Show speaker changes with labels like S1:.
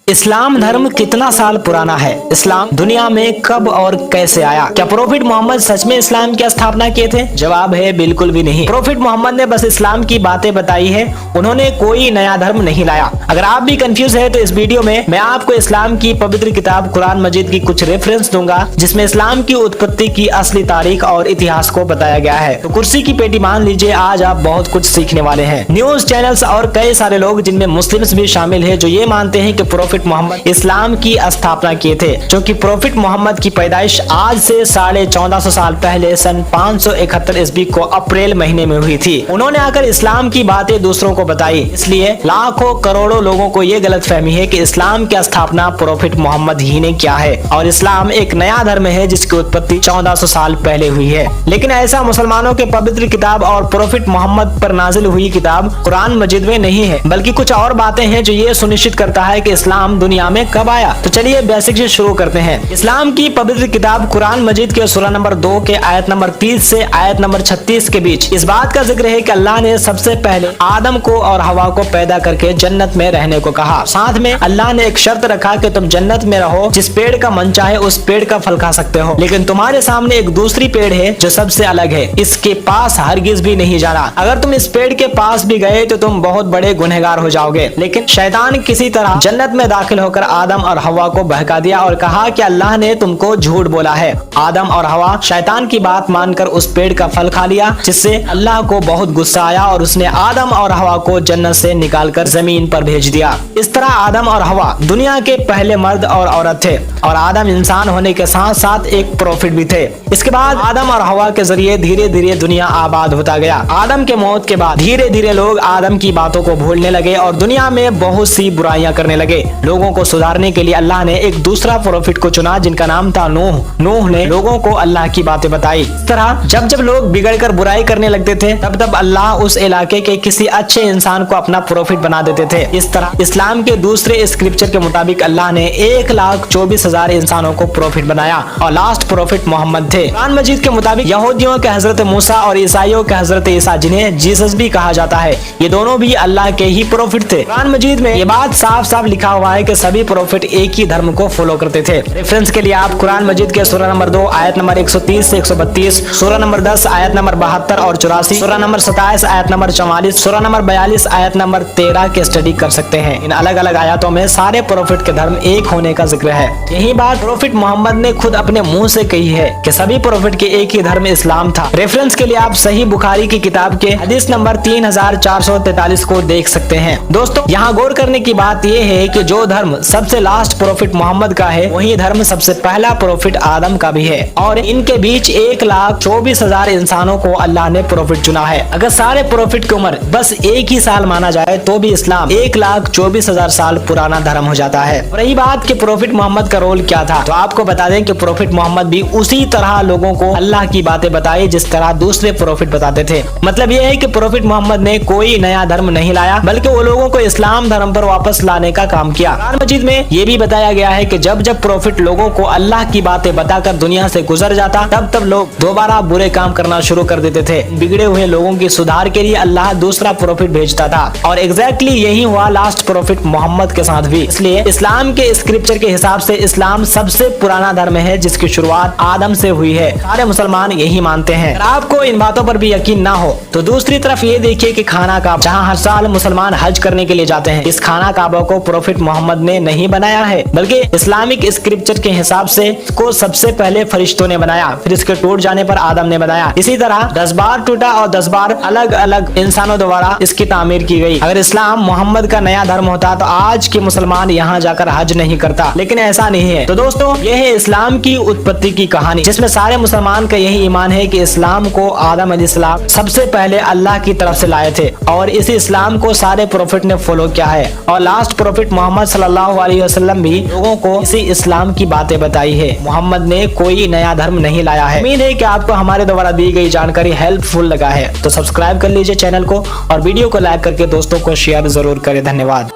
S1: इस्लाम धर्म कितना साल पुराना है? इस्लाम दुनिया में कब और कैसे आया? क्या प्रोफेट मोहम्मद सच में इस्लाम की स्थापना किए थे? जवाब है बिल्कुल भी नहीं। प्रोफेट मोहम्मद ने बस इस्लाम की बातें बताई है, उन्होंने कोई नया धर्म नहीं लाया। अगर आप भी कंफ्यूज है तो इस वीडियो में मैं आपको इस्लाम की पवित्र किताब कुरान मजीद की कुछ रेफरेंस दूंगा, जिसमें इस्लाम की उत्पत्ति की असली तारीख और इतिहास को बताया गया है। तो कुर्सी की पेटी मान लीजिए, आज आप बहुत कुछ सीखने वाले हैं। न्यूज चैनल्स और कई सारे लोग, जिनमें मुस्लिम्स भी शामिल है, जो ये मानते हैं कि प्रोफेट मोहम्मद इस्लाम की स्थापना किए थे, जो कि प्रोफेट मोहम्मद की पैदाइश आज से 1450 साल पहले सन 571 ईस्वी को अप्रैल महीने में हुई थी। उन्होंने आकर इस्लाम की बातें दूसरों को बताई, इसलिए लाखों करोड़ों लोगों को ये गलतफहमी है कि इस्लाम की स्थापना प्रोफेट मोहम्मद ही ने किया है और इस्लाम एक नया धर्म है जिसकी उत्पत्ति 1400 साल पहले हुई है। लेकिन ऐसा मुसलमानों के पवित्र किताब और प्रोफेट मोहम्मद पर नाजिल हुई किताब कुरान मजीद में नहीं है, बल्कि कुछ और बातें हैं जो ये सुनिश्चित करता है कि इस्लाम दुनिया में कब आया। तो चलिए बेसिक से शुरू करते हैं। इस्लाम की पवित्र किताब कुरान मजीद के सूरा नंबर 2 के आयत नंबर 30 से आयत नंबर 36 के बीच इस बात का जिक्र है कि अल्लाह ने सबसे पहले आदम को और हवा को पैदा करके जन्नत में रहने को कहा। साथ में अल्लाह ने एक शर्त रखा कि तुम जन्नत में रहो, जिस पेड़ का मन चाहे उस पेड़ का फल खा सकते हो, लेकिन तुम्हारे सामने एक दूसरी पेड़ है जो सबसे अलग है, इसके पास हरगिज भी नहीं जाना। अगर तुम इस पेड़ के पास भी गए तो तुम बहुत बड़े गुनहगार हो जाओगे। लेकिन शैतान किसी तरह जन्नत में दाखिल होकर आदम और हवा को बहका दिया और कहा कि अल्लाह ने तुमको झूठ बोला है। आदम और हवा शैतान की बात मानकर उस पेड़ का फल खा लिया, जिससे अल्लाह को बहुत गुस्सा आया और उसने आदम और हवा को जन्नत से निकालकर जमीन पर भेज दिया। इस तरह आदम और हवा दुनिया के पहले मर्द और औरत थे और आदम इंसान होने के साथ साथ एक प्रोफेट भी थे। इसके बाद आदम और हवा के जरिए धीरे धीरे दुनिया आबाद होता गया। आदम के मौत के बाद धीरे धीरे लोग आदम की बातों को भूलने लगे और दुनिया में बहुत सी बुराइयां करने लगे। लोगों को सुधारने के लिए अल्लाह ने एक दूसरा प्रोफेट को चुना, जिनका नाम था नूह। नूह ने लोगों को अल्लाह की बातें बताई। इस तरह जब जब लोग बिगड़कर बुराई करने लगते थे, तब तब अल्लाह उस इलाके के किसी अच्छे इंसान को अपना प्रोफेट बना देते थे। इस तरह इस्लाम के दूसरे स्क्रिप्चर के मुताबिक अल्लाह ने 1,24,000 इंसानों को प्रोफेट बनाया और लास्ट प्रोफेट मोहम्मद थे। कुरान मजीद के मुताबिक यहूदियों के हजरत मूसा और ईसाइयों के हजरत ईसा, जिन्हें जीसस भी कहा जाता है, ये दोनों भी अल्लाह के ही प्रोफेट थे। कुरान मजीद में ये बात साफ साफ लिखा हुआ है कि सभी प्रोफेट एक ही धर्म को फॉलो करते थे। रेफरेंस के लिए आप कुरान मजीद के सूरा नंबर 2 आयत नंबर 130 से 132, सूरा नंबर 10 आयत नंबर 72 और 84, सूरा नंबर 27 आयत नंबर 44, सूरा नंबर 42 आयत नंबर 13 के स्टडी कर सकते हैं। इन अलग अलग आयतों में सारे प्रोफेट के धर्म एक होने का जिक्र है। यही बात प्रोफेट मोहम्मद ने खुद अपने मुंह से कही है कि सभी प्रोफेट के एक ही धर्म इस्लाम था। रेफरेंस के लिए आप सही बुखारी की किताब के हदीस नंबर 3443 को देख सकते हैं। दोस्तों, यहाँ गौर करने की बात यह है कि जो धर्म सबसे लास्ट प्रोफेट मोहम्मद का है, वही धर्म सबसे पहला प्रोफेट आदम का भी है और इनके बीच 1,24,000 इंसानों को अल्लाह ने प्रोफेट चुना है। अगर सारे प्रोफेट की उम्र बस एक ही साल माना जाए तो भी इस्लाम 1,24,000 साल पुराना धर्म हो जाता है। और रही बात कि प्रोफेट मोहम्मद का रोल क्या था, तो आपको बता दें कि प्रोफेट मोहम्मद भी उसी तरह लोगों को अल्लाह की बातें बताई जिस तरह दूसरे प्रोफेट बताते थे। मतलब यह है कि प्रोफेट मोहम्मद ने कोई नया धर्म नहीं लाया, बल्कि वो लोगों को इस्लाम धर्म पर वापस लाने का काम किया। कुरान मजीद में ये भी बताया गया है कि जब जब प्रोफेट लोगों को अल्लाह की बातें बताकर दुनिया से गुजर जाता, तब तब लोग दोबारा बुरे काम करना शुरू कर देते थे। बिगड़े हुए लोगों की सुधार के लिए अल्लाह दूसरा प्रोफेट भेजता था और एग्जैक्टली यही हुआ लास्ट प्रोफेट मोहम्मद के साथ भी। इसलिए इस्लाम के स्क्रिप्चर के हिसाब से इस्लाम सबसे पुराना धर्म है जिसकी शुरुआत आदम से हुई है। सारे मुसलमान यही मानते हैं। अगर आपको इन बातों पर भी यकीन ना हो तो दूसरी तरफ ये देखिए कि खाना काबा, जहाँ हर साल मुसलमान हज करने के लिए जाते हैं, इस खाना काबा को प्रोफेट मोहम्मद ने नहीं बनाया है, बल्कि इस्लामिक स्क्रिप्चर के हिसाब से इसको सबसे पहले फरिश्तों ने बनाया, फिर इसके टूट जाने पर आदम ने बनाया। इसी तरह 10 बार टूटा और 10 बार अलग अलग इंसानों द्वारा इसकी तामीर की गई। अगर इस्लाम मोहम्मद का नया धर्म होता तो आज के मुसलमान यहाँ जाकर हज नहीं करता, लेकिन ऐसा नहीं है। तो दोस्तों, यह है इस्लाम की उत्पत्ति की कहानी, जिसमें सारे मुसलमान का यही ईमान है कि इस्लाम को आदम अलैहिस्सलाम सबसे पहले अल्लाह की तरफ से लाए थे और इसी इस्लाम को सारे प्रोफेट ने फॉलो किया है और लास्ट प्रोफेट मोहम्मद सल्लल्लाहु अलैहि वसल्लम भी लोगों को इसी इस्लाम की बातें बताई है। मोहम्मद ने कोई नया धर्म नहीं लाया है। उम्मीद है कि आपको हमारे द्वारा दी गई जानकारी हेल्पफुल लगा है, तो सब्सक्राइब कर लीजिए चैनल को और वीडियो को लाइक करके दोस्तों को शेयर जरूर करें। धन्यवाद।